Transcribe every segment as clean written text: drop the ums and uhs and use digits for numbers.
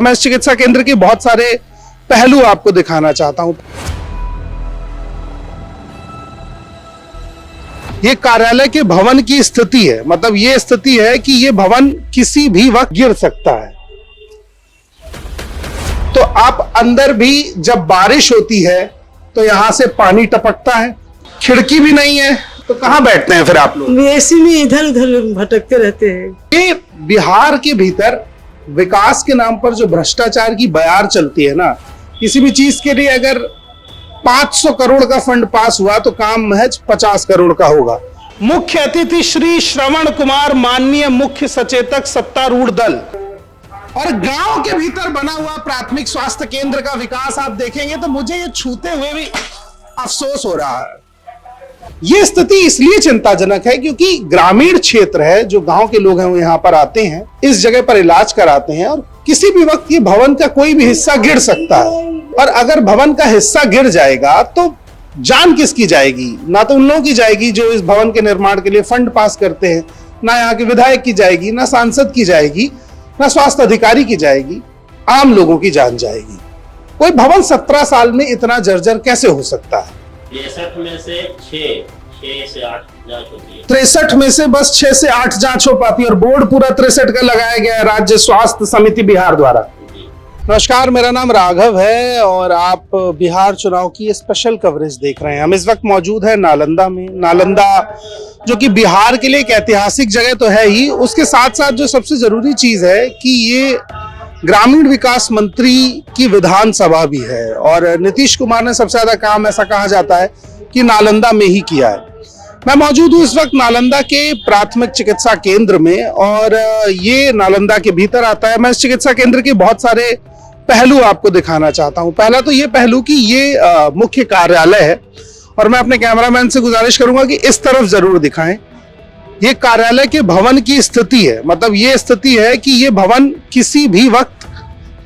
मैं इस चिकित्सा केंद्र के बहुत सारे पहलू आपको दिखाना चाहता हूं। ये कार्यालय के भवन की स्थिति है, मतलब ये स्थिति है कि ये भवन किसी भी वक्त गिर सकता है। तो आप अंदर भी जब बारिश होती है तो यहां से पानी टपकता है, खिड़की भी नहीं है, तो कहां बैठते हैं फिर आप लोग? ऐसे में इधर उधर भटकते रहते हैं। ये बिहार के भीतर विकास के नाम पर जो भ्रष्टाचार की बयार चलती है ना, किसी भी चीज के लिए अगर 500 करोड़ का फंड पास हुआ तो काम महज 50 करोड़ का होगा। मुख्य अतिथि श्री श्रवण कुमार, माननीय मुख्य सचेतक सत्तारूढ़ दल। और गांव के भीतर बना हुआ प्राथमिक स्वास्थ्य केंद्र का विकास आप देखेंगे तो मुझे ये छूते हुए भी अफसोस हो रहा है। ये स्थिति इसलिए चिंताजनक है क्योंकि ग्रामीण क्षेत्र है, जो गांव के लोग हैं वो यहाँ पर आते हैं, इस जगह पर इलाज कराते हैं और किसी भी वक्त ये भवन का कोई भी हिस्सा गिर सकता है। और अगर भवन का हिस्सा गिर जाएगा तो जान किसकी जाएगी? ना तो उन लोगों की जाएगी जो इस भवन के निर्माण के लिए फंड पास करते हैं, ना यहाँ के विधायक की जाएगी, ना सांसद की जाएगी, ना स्वास्थ्य अधिकारी की जाएगी, आम लोगों की जान जाएगी। कोई भवन 17 साल में इतना जर्जर कैसे हो सकता है? 63 में से 6 से 8 जांच होती है। 63 में से बस 6 से 8 जांच हो पाती है और बोर्ड पूरा 63 का लगाया गया है राज्य स्वास्थ्य समिति बिहार द्वारा। नमस्कार, मेरा नाम राघव है और आप बिहार चुनाव की स्पेशल कवरेज देख रहे हैं। हम इस वक्त मौजूद है नालंदा में। नालंदा जो कि बिहार के लिए एक ऐतिहासिक जगह तो है ही, उसके साथ साथ जो सबसे जरूरी चीज है कि ये ग्रामीण विकास मंत्री की विधानसभा भी है और नीतीश कुमार ने सबसे ज्यादा काम, ऐसा कहा जाता है, कि नालंदा में ही किया है। मैं मौजूद हूँ इस वक्त नालंदा के प्राथमिक चिकित्सा केंद्र में और ये नालंदा के भीतर आता है। मैं इस चिकित्सा केंद्र के बहुत सारे पहलू आपको दिखाना चाहता हूँ। पहला तो ये पहलू कि ये मुख्य कार्यालय है और मैं अपने कैमरामैन से गुजारिश करूंगा कि इस तरफ जरूर दिखाएं। ये कार्यालय के भवन की स्थिति है, मतलब ये स्थिति है कि ये भवन किसी भी वक्त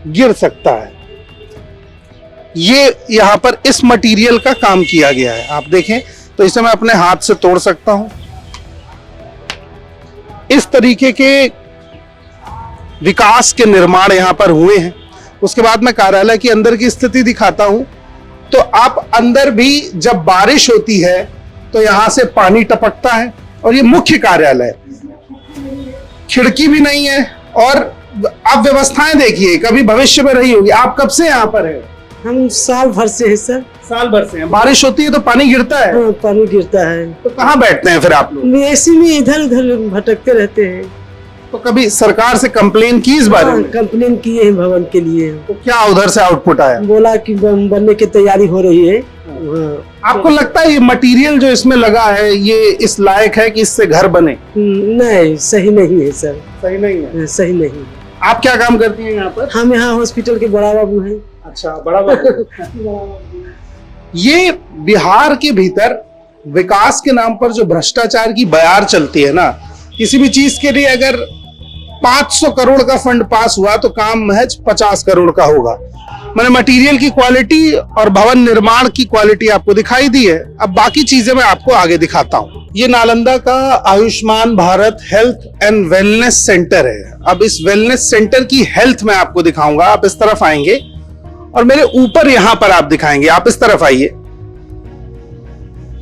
गिर सकता है। ये यहाँ पर इस मटेरियल का काम किया गया है, आप देखें तो इसे मैं अपने हाथ से तोड़ सकता हूं। इस तरीके के विकास के निर्माण यहाँ पर हुए हैं। उसके बाद मैं कार्यालय के अंदर की स्थिति दिखाता हूं। तो आप अंदर भी जब बारिश होती है तो यहां से पानी टपकता है और ये मुख्य कार्यालय है, खिड़की भी नहीं है और आप व्यवस्थाएं देखिए, कभी भविष्य में रही होगी। आप कब से यहाँ पर हैं? हम साल भर से है सर। साल भर से हैं। बारिश होती है तो पानी गिरता है? हाँ, पानी गिरता है। तो कहाँ बैठते हैं फिर आप लोग? ऐसे में इधर उधर भटकते रहते हैं। तो कभी सरकार से कंप्लेन की इस बारे में? कंप्लेन किए हैं भवन के लिए। तो क्या उधर से आउटपुट आया? बोला कि बनने की तैयारी हो रही है। आपको लगता है ये मटेरियल जो इसमें लगा है ये इस लायक है कि इससे घर बने? नहीं, सही नहीं है सर। सही नहीं है? सही नहीं। आप क्या काम करती हैं यहाँ पर? हम यहाँ हॉस्पिटल के बड़ा बाबू हैं। अच्छा, बड़ा बाबू। ये बिहार के भीतर विकास के नाम पर जो भ्रष्टाचार की बयार चलती है ना, किसी भी चीज के लिए अगर 500 करोड़ का फंड पास हुआ तो काम महज 50 करोड़ का होगा। मैंने मटेरियल की क्वालिटी और भवन निर्माण की क्वालिटी आपको दिखाई दी है। अब बाकी चीजें मैं आपको आगे दिखाता हूँ। ये नालंदा का Ayushman Bharat health and wellness centre है। अब इस वेलनेस सेंटर की हेल्थ मैं आपको दिखाऊंगा। आप इस तरफ आएंगे और मेरे ऊपर यहां पर आप दिखाएंगे। आप इस तरफ आइए।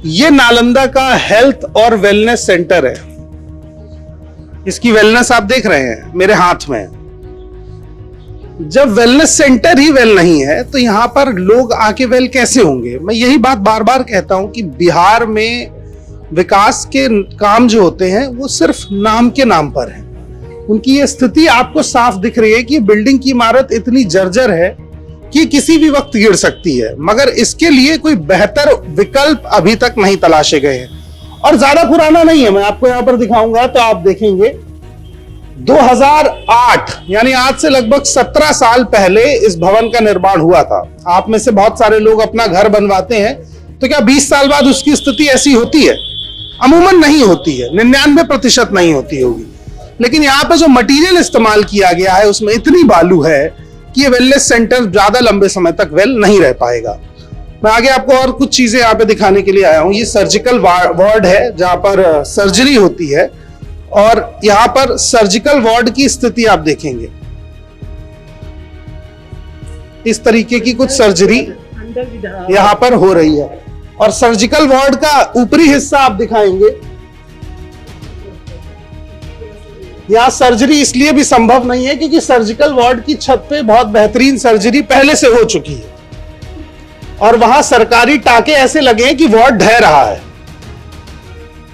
ये नालंदा का हेल्थ और वेलनेस सेंटर है। इसकी वेलनेस आप देख रहे हैं मेरे हाथ में। जब वेलनेस सेंटर ही वेल नहीं है तो यहां पर लोग आके वेल कैसे होंगे? मैं यही बात बार बार कहता हूं कि बिहार में विकास के काम जो होते हैं वो सिर्फ नाम के नाम पर है। उनकी ये स्थिति आपको साफ दिख रही है कि बिल्डिंग की इमारत इतनी जर्जर है कि किसी भी वक्त गिर सकती है, मगर इसके लिए कोई बेहतर विकल्प अभी तक नहीं तलाशे गए हैं। और ज्यादा पुराना नहीं है, मैं आपको यहां पर दिखाऊंगा तो आप देखेंगे 2008 यानी आज से लगभग 17 साल पहले इस भवन का निर्माण हुआ था। आप में से बहुत सारे लोग अपना घर बनवाते हैं तो क्या 20 साल बाद उसकी स्थिति ऐसी होती है? अमूमन नहीं होती है, 99% नहीं होती होगी। लेकिन यहाँ पे जो मटेरियल इस्तेमाल किया गया है उसमें इतनी बालू है कि ये वेलनेस सेंटर ज्यादा लंबे समय तक वेल नहीं रह पाएगा। मैं आगे आपको और कुछ चीजें यहाँ पे दिखाने के लिए आया हूँ। ये सर्जिकल वार्ड है जहाँ पर सर्जरी होती है और यहाँ पर सर्जिकल वार्ड की स्थिति आप देखेंगे। इस तरीके की कुछ सर्जरी अंदर भी धरा हुआ यहाँ पर हो रही है। और सर्जिकल वार्ड का ऊपरी हिस्सा आप दिखाएंगे, यहाँ सर्जरी इसलिए भी संभव नहीं है क्योंकि सर्जिकल वार्ड की छत पे बहुत बेहतरीन सर्जरी पहले से हो चुकी है और वहां सरकारी टाके ऐसे लगे हैं कि वार्ड ढह रहा है।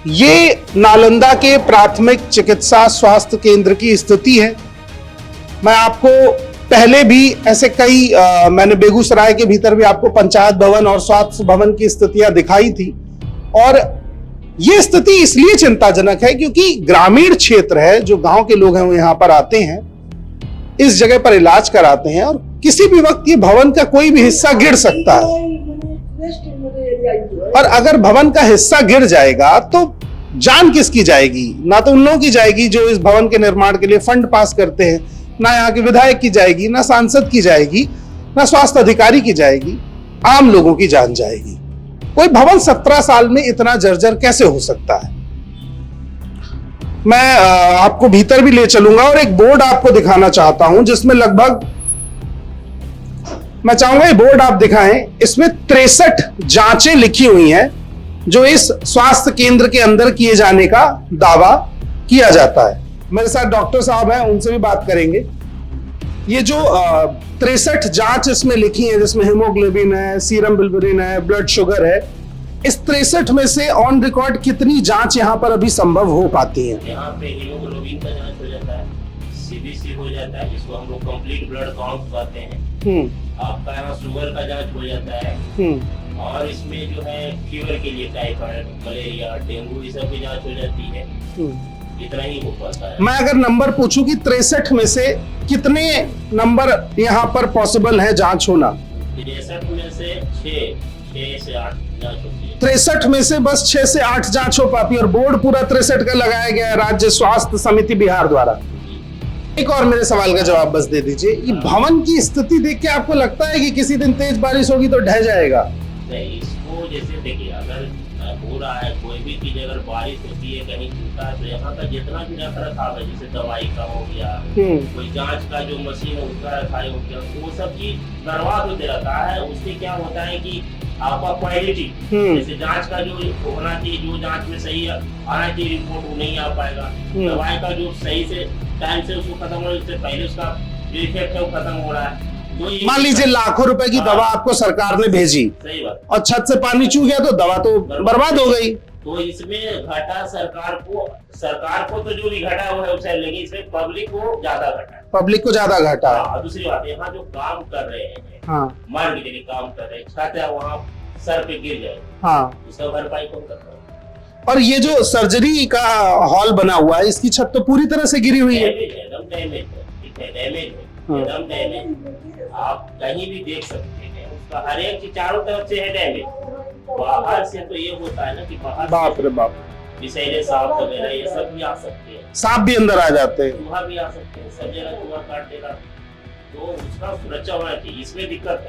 ये नालंदा के प्राथमिक चिकित्सा स्वास्थ्य केंद्र की स्थिति है। मैं आपको पहले भी ऐसे कई मैंने बेगूसराय के भीतर भी आपको पंचायत भवन और स्वास्थ्य भवन की स्थितियां दिखाई थी और ये स्थिति इसलिए चिंताजनक है क्योंकि ग्रामीण क्षेत्र है, जो गांव के लोग हैं वो यहाँ पर आते हैं, इस जगह पर इलाज कराते हैं और किसी भी वक्त ये भवन का कोई भी हिस्सा गिर सकता है और अगर भवन का हिस्सा गिर जाएगा तो जान किसकी जाएगी? ना तो उन लोगों की जाएगी जो इस भवन के निर्माण के लिए फंड पास करते हैं, ना यहाँ के विधायक की जाएगी, ना सांसद की जाएगी, ना स्वास्थ्य अधिकारी की जाएगी, आम लोगों की जान जाएगी। कोई भवन 17 साल में इतना जर्जर कैसे हो सकता है? मैं आपको भीतर भी ले चलूंगा और एक बोर्ड आपको दिखाना चाहता हूं जिसमें लगभग, मैं चाहूंगा ये बोर्ड आप दिखाएं, इसमें 63 जांचें लिखी हुई हैं जो इस स्वास्थ्य केंद्र के अंदर किए जाने का दावा किया जाता है। मेरे साथ डॉक्टर साहब हैं, उनसे भी बात करेंगे। ये जो 63 जांच इसमें लिखी है जिसमें हीमोग्लोबिन है, सीरम बिलिरुबिन है, ब्लड शुगर है, इस 63 में से ऑन रिकॉर्ड कितनी जांच यहाँ पर अभी संभव हो पाती है? यहाँ पे हीमोग्लोबिन का जांच हो जाता है, सीबीसी हो जाता है जिसको हम लोग कंप्लीट ब्लड काउंट कहते हैं, आपका यहाँ शुगर का जांच हो जाता है और इसमें जो है फीवर के लिए टाइफाइड, मलेरिया, डेंगू ये सब की जांच हो जाती है। इतना ही हो पाता है। मैं अगर नंबर पूछूं कि 63 में से कितने नंबर यहाँ पर पॉसिबल है जांच होना? 63 में से 6 से 8 जांच होती है। 63 में से बस 6 से 8 जांच हो पाती है और बोर्ड पूरा 63 का लगाया गया है राज्य स्वास्थ्य समिति बिहार द्वारा। एक और मेरे सवाल का जवाब बस दे दीजिए, ये भवन की स्थिति देख के आपको लगता है कि किसी दिन तेज बारिश होगी तो ढह जाएगा? नहीं, इसको जैसे देखिए अगर हो रहा है कोई भी चीज अगर बारिश होती है कहीं टूटा है तो यहाँ का जितना भी रख रखाव है जैसे दवाई का हो गया, कोई जांच का जो मशीन है उसका रखाई हो गया, वो सब चीज बर्बाद होते रहता है। उससे क्या होता है कि आपका क्वालिटी जैसे जांच का जो होना चाहिए, जो जांच में सही आना चाहिए रिपोर्ट वो नहीं आ पाएगा। दवाई का जो सही से टाइम से उसको खत्म हो, उससे पहले उसका जो इफेक्ट है वो खत्म हो रहा है। मान लीजिए लाखों रुपए की दवा आपको सरकार ने भेजी, सही बात, और छत से पानी चू गया तो दवा तो बर्बाद हो गई। तो इसमें घाटा सरकार को तो जो भी घाटा हुआ है उसे, लेकिन इसमें पब्लिक को ज्यादा घाटा है। पब्लिक को ज्यादा घाटा है। हाँ, दूसरी बात यहाँ जो काम कर रहे हैं, हाँ, मान के चलिए काम कर रहे हैं, छत है वहाँ सर पे गिर जाए, हाँ, उसका भरपाई कौन करता है? और ये जो सर्जरी का हॉल बना हुआ है इसकी छत तो पूरी तरह से गिरी हुई है। एकदम डैमेज है, ठीक है, डैमेज है, एकदम डैमेज। आप कहीं भी देख सकते हैं उसका हर एक चीज चारों तरफ से है डैमेज। बाहर से तो ये होता है ना कि बाहर, बाप रे बाप, विषैले सांप वगैरह ये सब भी आ सकते हैं, सांप भी अंदर आ जाते हैं, चूहा भी आ सकते हैं, सब जगह चूहा काट देगा, तो उसका सुरक्षा होना चाहिए। इसमें दिक्कत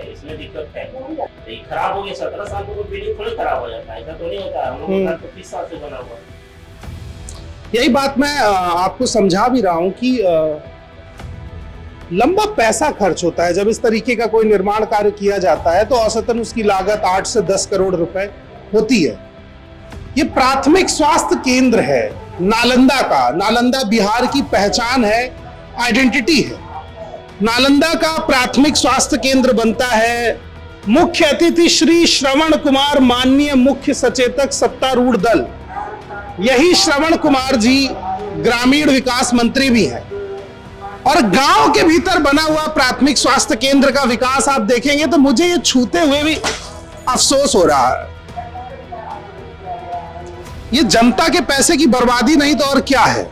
है। तो ये खराब हो गया, 17 साल में कोई बिल्डिंग थोड़ी खराब हो जाता है, ऐसा तो नहीं होता है। हम लोग का तो 30 साल से बना हुआ है। यही बात मैं आपको समझा भी रहा हूं कि लंबा पैसा खर्च होता है जब इस तरीके का कोई निर्माण कार्य किया जाता है, तो औसतन उसकी लागत 8 से 10 करोड़ रुपए होती है। ये प्राथमिक स्वास्थ्य केंद्र है नालंदा का, नालंदा बिहार की पहचान है, आइडेंटिटी है। नालंदा का प्राथमिक स्वास्थ्य केंद्र बनता है। मुख्य अतिथि श्री श्रवण कुमार, माननीय मुख्य सचेतक सत्तारूढ़ दल। यही श्रवण कुमार जी ग्रामीण विकास मंत्री भी हैं और गांव के भीतर बना हुआ प्राथमिक स्वास्थ्य केंद्र का विकास आप देखेंगे तो मुझे ये छूते हुए भी अफसोस हो रहा है। ये जनता के पैसे की बर्बादी नहीं तो और क्या है?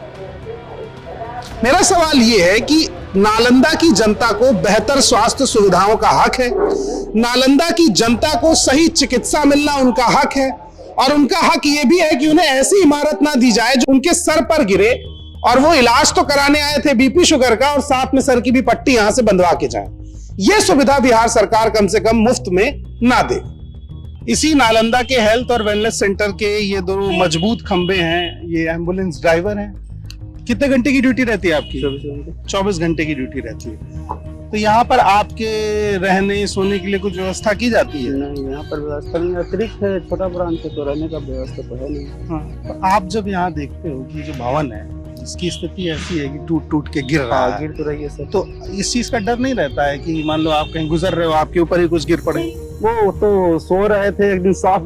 मेरा सवाल ये है कि नालंदा की जनता को बेहतर स्वास्थ्य सुविधाओं का हक है, नालंदा की जनता को सही चिकित्सा मिलना उनका हक है, और उनका हक ये भी है कि उन्हें ऐसी इमारत ना दी जाए जो उनके सर पर गिरे और वो इलाज तो कराने आए थे बीपी शुगर का और साथ में सर की भी पट्टी यहां से बंधवा के जाए। ये सुविधा बिहार सरकार कम से कम मुफ्त में ना दे। इसी नालंदा के हेल्थ और वेलनेस सेंटर के ये दो मजबूत खंबे हैं। ये एम्बुलेंस ड्राइवर हैं। कितने घंटे की ड्यूटी रहती है आपकी? 24 घंटे की ड्यूटी रहती है। तो यहाँ पर आपके रहने सोने के लिए कुछ व्यवस्था की जाती है? नहीं, यहाँ पर व्यवस्था नहीं, अतिरिक्त है छोटा ब्रांच है, तो रहने का व्यवस्था तो है नहीं। हाँ, तो आप जब यहाँ देखते हो कि जो भवन है इसकी स्थिति ऐसी है कि टूट टूट के गिर रहा है, गिर तो रही है सर। तो इस चीज का डर नहीं रहता है कि मान लो आप कहीं गुजर रहे हो, आपके ऊपर ही कुछ गिर पड़े? वो तो सो रहे थे, एक दिन सांप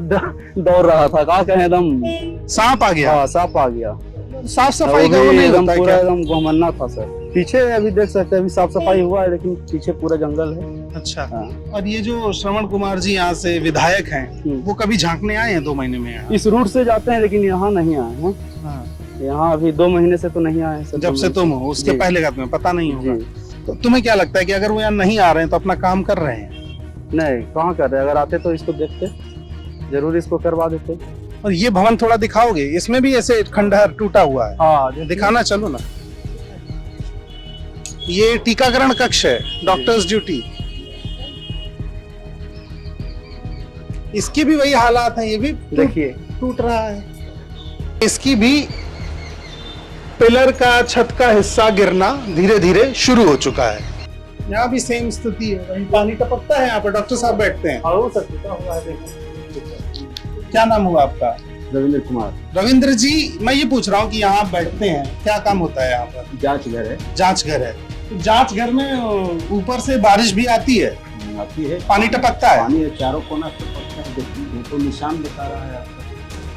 दौड़ रहा था, क्या कहें, एकदम सांप आ गया? हाँ, सांप आ गया। साफ सफाई का वो नहीं एकदम होता है पूरा क्या? एकदम घमन्ना था सर। पीछे अभी देख सकते हैं, अभी साफ सफाई हुआ है, लेकिन पीछे पूरा जंगल है। अच्छा। हाँ। और ये जो श्रवण कुमार जी यहाँ से विधायक हैं, वो कभी झांकने आए हैं 2 महीने में यहाँ? इस रूट से जाते हैं, लेकिन यहाँ नहीं आए हैं। हाँ। यहाँ अभी 2 महीने से तो नहीं आए हैं सर। जब से तुम हो, उसके जी। पहले का तुम्हें पता नहीं होगा। जी। तो तुम्हें क्या लगता है कि अगर वो यहाँ नहीं आ रहे हैं तो अपना काम कर रहे हैं? नहीं, कहाँ कर रहे हैं, अगर आते तो इसको देखते, जरूर इसको करवा देते। और ये भवन थोड़ा दिखाओगे? इसमें भी ऐसे खंडहर टूटा हुआ है। हाँ, दिखाना, चलो ना। ये टीकाकरण कक्ष है, डॉक्टर्स ड्यूटी। इसकी भी वही हालात है, ये भी देखिए टूट रहा है। इसकी भी पिलर का छत का हिस्सा गिरना धीरे धीरे शुरू हो चुका है। यहाँ भी सेम स्थिति है, वही पानी टपकता है। यहाँ पर डॉक्टर साहब बैठते हैं। क्या नाम हुआ आपका? रविंद्र कुमार। रविंद्र जी, मैं ये पूछ रहा हूँ कि यहाँ आप बैठते हैं, क्या काम होता है यहाँ पर? जांच घर है। जांच घर है। तो जांच घर में ऊपर से बारिश भी आती है, पानी टपकता है। पानी चारों कोना से टपकता है, देखिए तो निशान दिखा रहा है आपका।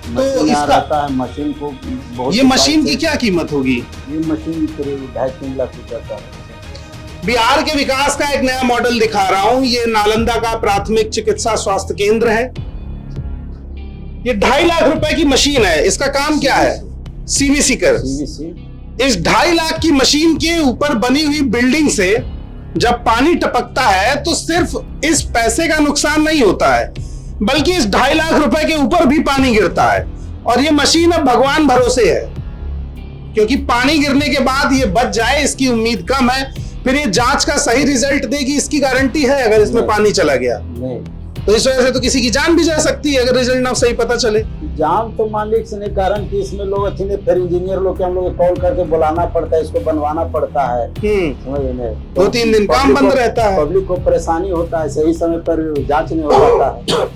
तो इसका आता है मशीन को बहुत, ये मशीन की क्या कीमत होगी? ये मशीन करीब 2.5-3 लाख रुपए का है। बिहार के विकास का एक नया मॉडल दिखा रहा हूँ। ये नालंदा का प्राथमिक चिकित्सा स्वास्थ्य केंद्र है। ये 2.5 लाख रुपए की मशीन है। इसका काम क्या है? सीवीसी कर। इस 2.5 लाख की मशीन के ऊपर बनी हुई बिल्डिंग से जब पानी टपकता है तो सिर्फ इस पैसे का नुकसान नहीं होता है, बल्कि इस 2.5 लाख रुपए के ऊपर भी पानी गिरता है। और ये मशीन अब भगवान भरोसे है, क्योंकि पानी गिरने के बाद ये बच जाए इसकी उम्मीद कम है। फिर ये जांच का सही रिजल्ट देगी इसकी गारंटी है अगर इसमें पानी चला गया? नहीं। तो इस वजह से तो किसी की जान भी जा सकती है अगर रिजल्ट ना सही पता चले। जान तो मालिक से नहीं, कारण कि इसमें लोग अच्छे नहीं, फिर इंजीनियर लोग के हम लोग कॉल करके बुलाना पड़ता है, इसको बनवाना पड़ता है। समझ नहीं, 2-3 दिन काम बंद रहता है। पब्लिक को परेशानी होता है, सही समय पर जांच नहीं हो पाता है।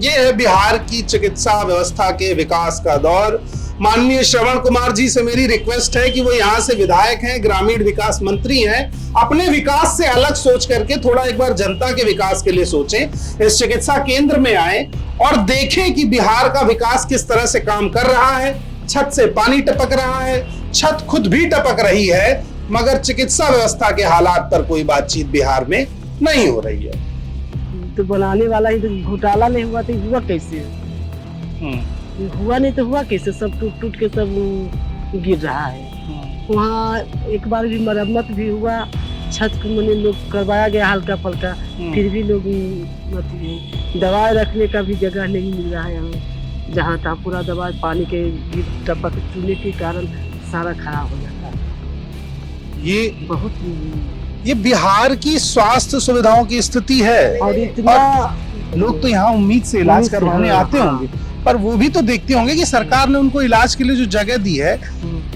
ये है बिहार की चिकित्सा व्यवस्था के विकास का दौर। माननीय श्रवण कुमार जी से मेरी रिक्वेस्ट है कि वो यहाँ से विधायक हैं, ग्रामीण विकास मंत्री हैं, अपने विकास से अलग सोच करके थोड़ा एक बार जनता के विकास के लिए सोचें। इस चिकित्सा केंद्र में आए और देखें कि बिहार का विकास किस तरह से काम कर रहा है। छत से पानी टपक रहा है, छत खुद भी टपक रही है, मगर चिकित्सा व्यवस्था के हालात पर कोई बातचीत बिहार में नहीं हो रही है। तो बनाने वाला ही तो घोटाला नहीं हुआ तो हुआ कैसे? हुआ नहीं तो हुआ कैसे? सब टूट टूट के सब गिर रहा है। वहाँ एक बार भी मरम्मत भी हुआ, छत को मैंने लोग करवाया गया हल्का फल्का, फिर भी लोग दवाई रखने का भी जगह नहीं मिल रहा है यहाँ। जहाँ था पूरा दवाई पानी के टपक चूने के कारण सारा खराब हो जाता है। ये बिहार की स्वास्थ्य सुविधाओं की स्थिति है। और इतना लोग तो यहाँ उम्मीद से इलाज करवाने आते होंगे, पर वो भी तो देखते होंगे कि सरकार ने उनको इलाज के लिए जो जगह दी है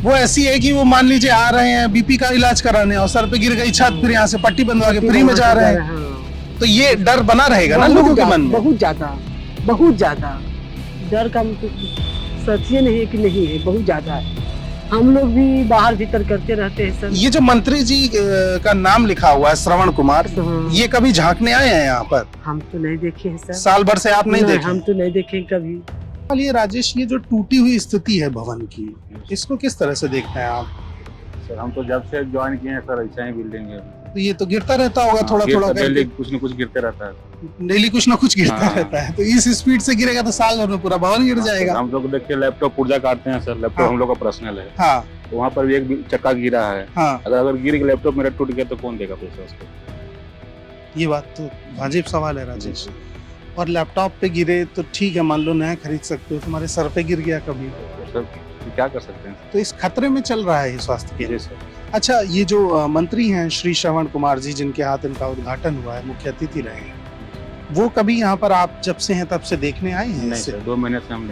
वो ऐसी है कि वो मान लीजिए आ रहे हैं बीपी का इलाज कराने और सर पे गिर गई छत, फिर यहाँ से पट्टी बंधवा के फ्री में जा रहे हैं। तो ये डर बना रहेगा ना लोगों के मन में। बहुत ज्यादा डर का सच ही नहीं है कि नहीं है, बहुत ज्यादा है। हम लोग भी बाहर भीतर करते रहते हैं सर। ये जो मंत्री जी का नाम लिखा हुआ है श्रवण कुमार, ये कभी झांकने आए हैं यहाँ पर? हम तो नहीं देखे हैं सर। साल भर से आप नहीं देखे? हम तो नहीं देखे कभी। ये राजेश, ये जो टूटी हुई स्थिति है भवन की, इसको किस तरह से देखते हैं आप? सर हम तो जब से ज्वाइन किए हैं सर ऐसा ही बिल्डिंग है। तो ये तो गिरता रहता होगा थोड़ा थोड़ा डेली कुछ न कुछ गिरते रहता है। डेली कुछ ना कुछ गिरता रहता है। तो इस स्पीड से गिरेगा तो साल भर में पूरा भवन गिर जाएगा। हम लोग देखिए लैपटॉप पुर्जा काटते हैं सर, लैपटॉप हम लोग का पर्सनल है। हाँ। तो वहाँ पर भी एक चक्का गिरा है। हाँ। अगर गिर के लैपटॉप मेरा टूट गया तो कौन देगा पैसा उसको? ये बात तो वाजिब सवाल है राजेश। और लैपटॉप पे गिरे तो ठीक है, मान लो नया खरीद सकते हो, तुम्हारे सर पे गिर गया कभी सर क्या कर सकते हैं? तो इस खतरे में चल रहा है ये स्वास्थ्य केंद्र। सर अच्छा, ये जो मंत्री हैं श्री श्रवण कुमार जी, जिनके हाथ इनका उद्घाटन हुआ है, मुख्य अतिथि रहे हैं, वो कभी यहाँ पर आप जब से हैं तब से देखने आए हैं? नहीं सर, 2 महीने से हम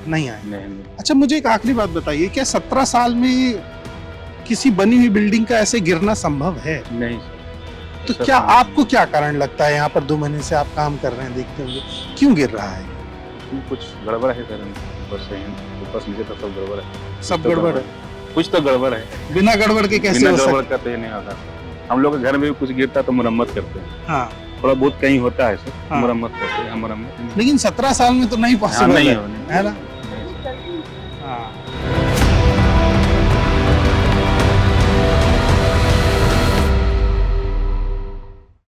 नहीं आए। नहीं। अच्छा, मुझे एक आखिरी बात बताइए, क्या 17 साल में किसी बनी हुई बिल्डिंग का ऐसे गिरना संभव है? नहीं सर। तो सर, क्या आपको क्या कारण लगता है यहाँ पर 2 महीने से आप काम कर रहे हैं, देखते होंगे क्यों गिर रहा है? कुछ गड़बड़ है सर, ऊपर से ऊपर से नीचे तक सब गड़बड़ है। सब गड़बड़ है। कुछ तो गड़बड़ है, बिना गड़बड़ के कैसे बिना हो गड़बड़ सकता? का तो ये नहीं आता। हम लोग के घर में भी कुछ गिरता तो मरम्मत करते हैं, हाँ, थोड़ा बहुत कहीं होता है सर, हाँ। मरम्मत करते हैं, हम मरम्मत लेकिन 17 साल में तो नहीं हाँ, पॉसिबल नहीं है होने है ना?